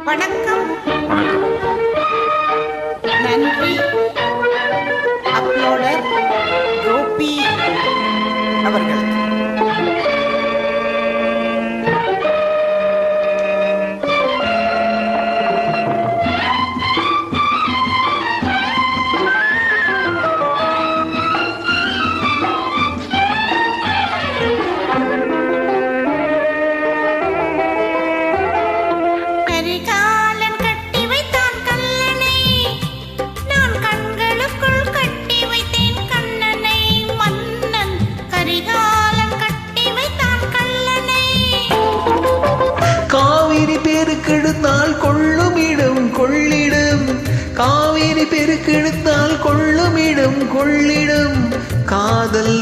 வணக்கம். வணக்கம். நன்றி. அப்லோடர் கோபி அவர்களுக்கு. பெருக்கெடுத்தால் கொள்ளுமிடம் கொள்ளிடம், காவேரி பெருக்கெடுத்தால் கொள்ளுமிடம் கொள்ளிடம், காதல்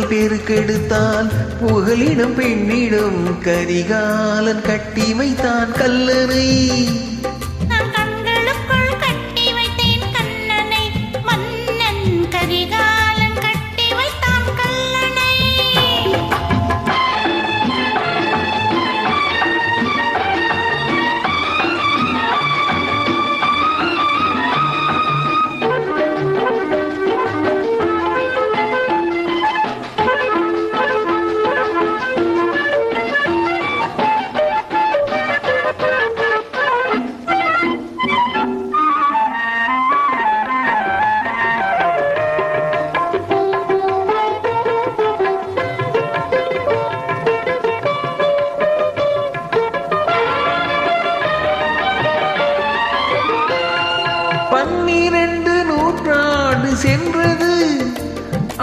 பெருக்கெடுத்தால் புகலிடம் பெண்ணிடம், கரிகாலன் கட்டி வைத்தான் கல்லனை. சென்றது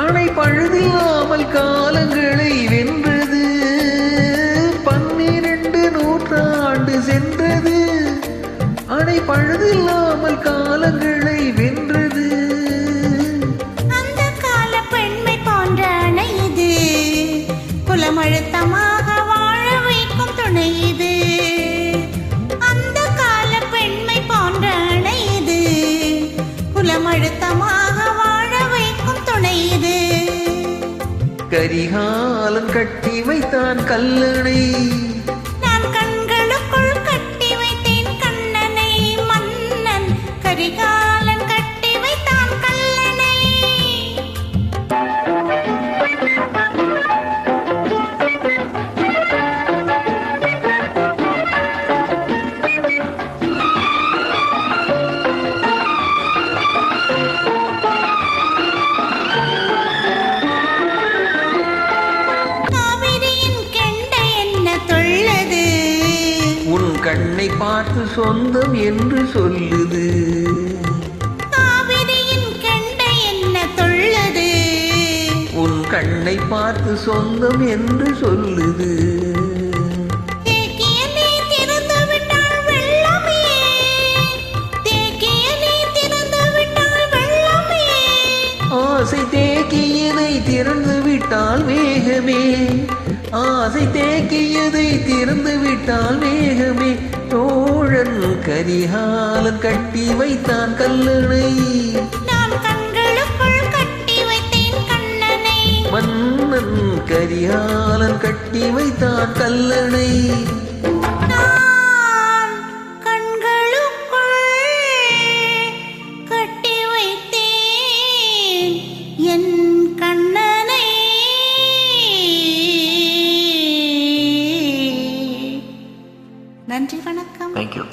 அணை பழுதில்லாமல் காலங்களை வென்றது. 12 நூற்றாண்டு சென்றது அணை பழுதில்லாமல் காலங்களை வென்றது. அந்த கால பெண்மை போன்ற அணை இது, குலமழுத்தமாக வாழ வைக்கும் துணை இது. அந்த கால பெண்மை போன்ற அணை இது, குலமழுத்தமாக கரிகாலன் கட்டி வைத்தான் கல்லணை. நான் கண்களுக்குள் கட்டி வைத்தேன் கண்ணனை. மன்னன் கரிகாலன் கட்டி வைத்தான் கல்லணை. கண்ணை பார்த்து சொந்தம் என்று சொல்லுது. காவிரியின் கெண்டை என்ன தொல்லுது. உன் கண்ணை பார்த்து சொந்தம் என்று சொல்லுது. ஆசை தேக்கியதை திறந்து விட்டால் வேகமே, ஆசை தேக்கியதை திறந்து விட்டால் வேகமே. தோழன் கரிகாலன் கட்டி வைத்தான் கல்லணை. நான் கண்களுக்குள் கட்டி வைத்தேன் கண்ணனை. மன்னன் கரிகாலன் கட்டி வைத்தான் கல்லணை. நன்றி, வணக்கம். Thank you.